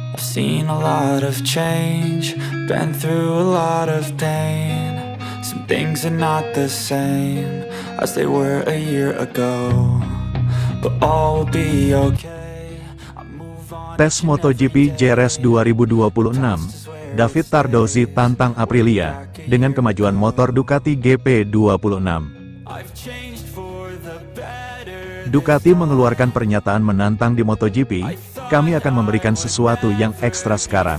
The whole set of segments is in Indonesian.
I've seen a lot of change, been through a lot of pain. Some things are not the same as they were a year ago, but all will be okay. I move on. Tes MotoGP JRS 2026, David Tardozzi tantang Aprilia dengan kemajuan motor Ducati GP26. I've changed for the better. Ducati mengeluarkan pernyataan menantang di MotoGP, kami akan memberikan sesuatu yang ekstra sekarang.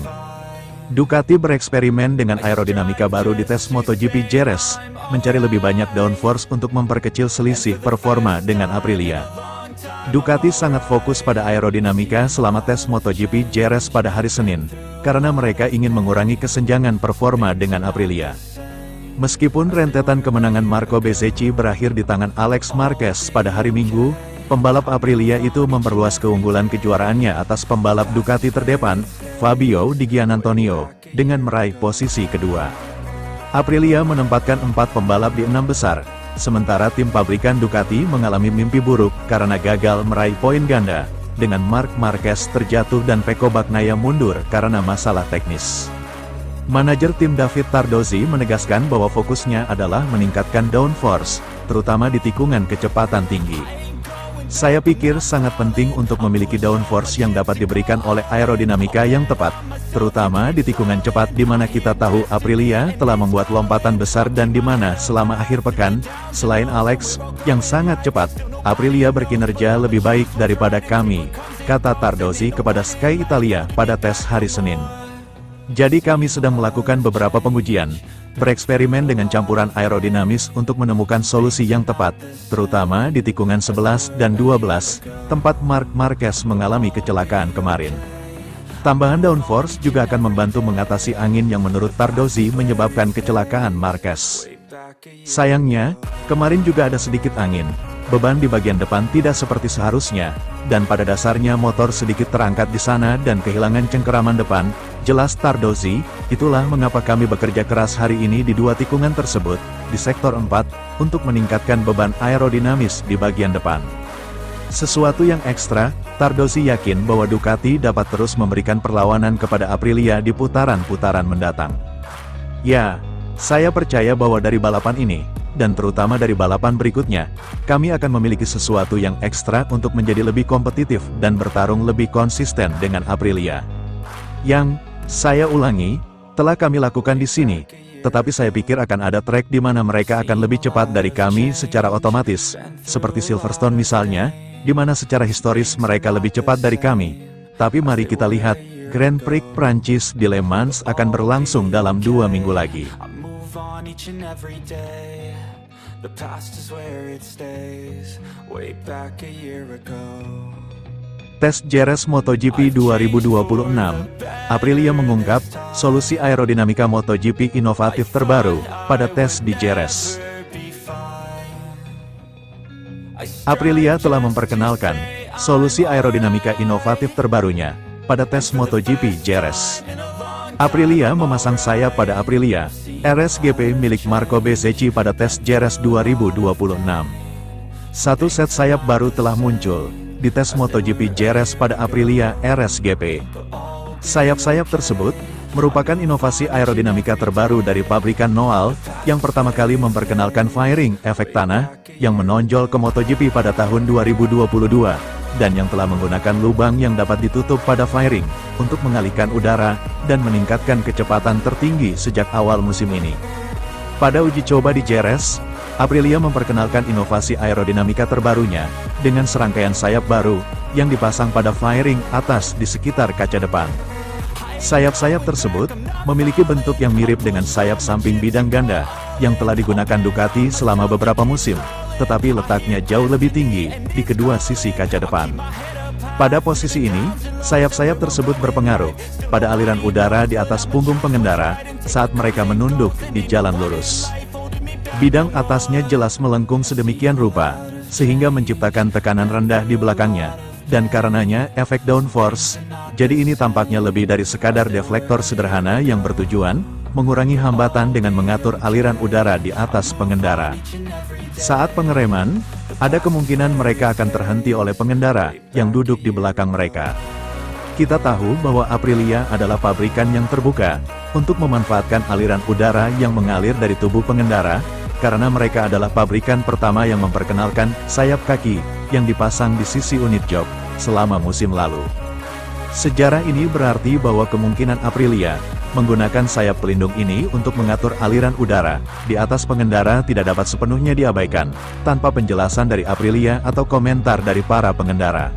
Ducati bereksperimen dengan aerodinamika baru di tes MotoGP JRS, mencari lebih banyak downforce untuk memperkecil selisih performa dengan Aprilia. Ducati sangat fokus pada aerodinamika selama tes MotoGP JRS pada hari Senin, karena mereka ingin mengurangi kesenjangan performa dengan Aprilia. Meskipun rentetan kemenangan Marco Bezzecchi berakhir di tangan Alex Marquez pada hari Minggu, pembalap Aprilia itu memperluas keunggulan kejuaraannya atas pembalap Ducati terdepan, Fabio Di Giannantonio, dengan meraih posisi kedua. Aprilia menempatkan 4 pembalap di 6 besar, sementara tim pabrikan Ducati mengalami mimpi buruk karena gagal meraih poin ganda, dengan Marc Marquez terjatuh dan Pecco Bagnaia mundur karena masalah teknis. Manajer tim David Tardozzi menegaskan bahwa fokusnya adalah meningkatkan downforce, terutama di tikungan kecepatan tinggi. Saya pikir sangat penting untuk memiliki downforce yang dapat diberikan oleh aerodinamika yang tepat, terutama di tikungan cepat di mana kita tahu Aprilia telah membuat lompatan besar dan di mana selama akhir pekan, selain Alex, yang sangat cepat, Aprilia berkinerja lebih baik daripada kami, kata Tardozzi kepada Sky Italia pada tes hari Senin. Jadi kami sedang melakukan beberapa pengujian, bereksperimen dengan campuran aerodinamis untuk menemukan solusi yang tepat, terutama di tikungan 11 dan 12, tempat Marc Marquez mengalami kecelakaan kemarin. Tambahan downforce juga akan membantu mengatasi angin yang menurut Tardozzi menyebabkan kecelakaan Marquez. Sayangnya, kemarin juga ada sedikit angin, beban di bagian depan tidak seperti seharusnya, dan pada dasarnya motor sedikit terangkat di sana dan kehilangan cengkeraman depan, jelas Tardozzi. Itulah mengapa kami bekerja keras hari ini di 2 tikungan tersebut, di sektor 4, untuk meningkatkan beban aerodinamis di bagian depan. Sesuatu yang ekstra, Tardozzi yakin bahwa Ducati dapat terus memberikan perlawanan kepada Aprilia di putaran-putaran mendatang. Ya, saya percaya bahwa dari balapan ini, dan terutama dari balapan berikutnya, kami akan memiliki sesuatu yang ekstra untuk menjadi lebih kompetitif dan bertarung lebih konsisten dengan Aprilia. Yang, saya ulangi, telah kami lakukan di sini, tetapi saya pikir akan ada trek di mana mereka akan lebih cepat dari kami secara otomatis, seperti Silverstone misalnya, di mana secara historis mereka lebih cepat dari kami. Tapi mari kita lihat, Grand Prix Prancis di Le Mans akan berlangsung dalam 2 minggu lagi. The past is where it stays, way back a year ago. Tes JRS MotoGP 2026, Aprilia mengungkap solusi aerodinamika MotoGP inovatif terbaru pada tes di JRS. Aprilia telah memperkenalkan solusi aerodinamika inovatif terbarunya pada tes MotoGP JRS. Aprilia memasang sayap pada Aprilia RSGP milik Marco Bezzecchi pada tes JRS 2026. Satu set sayap baru telah muncul di tes MotoGP JRS pada Aprilia RSGP. Sayap-sayap tersebut merupakan inovasi aerodinamika terbaru dari pabrikan Noal, yang pertama kali memperkenalkan fairing efek tanah, yang menonjol ke MotoGP pada tahun 2022, dan yang telah menggunakan lubang yang dapat ditutup pada fairing, untuk mengalihkan udara, dan meningkatkan kecepatan tertinggi sejak awal musim ini. Pada uji coba di JRS, Aprilia memperkenalkan inovasi aerodinamika terbarunya, dengan serangkaian sayap baru, yang dipasang pada fairing atas di sekitar kaca depan. Sayap-sayap tersebut, memiliki bentuk yang mirip dengan sayap samping bidang ganda, yang telah digunakan Ducati selama beberapa musim, tetapi letaknya jauh lebih tinggi, di kedua sisi kaca depan. Pada posisi ini, sayap-sayap tersebut berpengaruh pada aliran udara di atas punggung pengendara, saat mereka menunduk di jalan lurus. Bidang atasnya jelas melengkung sedemikian rupa, sehingga menciptakan tekanan rendah di belakangnya, dan karenanya efek downforce. Jadi ini tampaknya lebih dari sekadar deflektor sederhana yang bertujuan mengurangi hambatan dengan mengatur aliran udara di atas pengendara. Saat pengereman, ada kemungkinan mereka akan terhenti oleh pengendara yang duduk di belakang mereka. Kita tahu bahwa Aprilia adalah pabrikan yang terbuka untuk memanfaatkan aliran udara yang mengalir dari tubuh pengendara, karena mereka adalah pabrikan pertama yang memperkenalkan sayap kaki yang dipasang di sisi unit jok selama musim lalu. Sejarah ini berarti bahwa kemungkinan Aprilia menggunakan sayap pelindung ini untuk mengatur aliran udara di atas pengendara tidak dapat sepenuhnya diabaikan tanpa penjelasan dari Aprilia atau komentar dari para pengendara.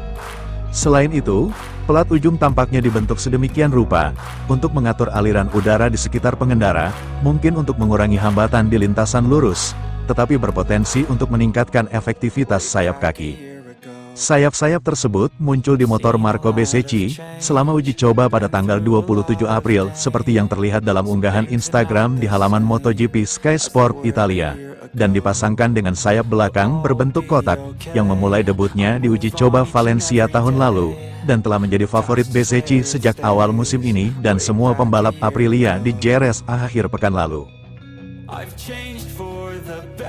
Selain itu, pelat ujung tampaknya dibentuk sedemikian rupa untuk mengatur aliran udara di sekitar pengendara, mungkin untuk mengurangi hambatan di lintasan lurus, tetapi berpotensi untuk meningkatkan efektivitas sayap kaki. Sayap-sayap tersebut muncul di motor Marco Bezzecchi selama uji coba pada tanggal 27 April seperti yang terlihat dalam unggahan Instagram di halaman MotoGP Sky Sport Italia, dan dipasangkan dengan sayap belakang berbentuk kotak yang memulai debutnya di uji coba Valencia tahun lalu, dan telah menjadi favorit Bezzecchi sejak awal musim ini dan semua pembalap Aprilia di Jerez akhir pekan lalu.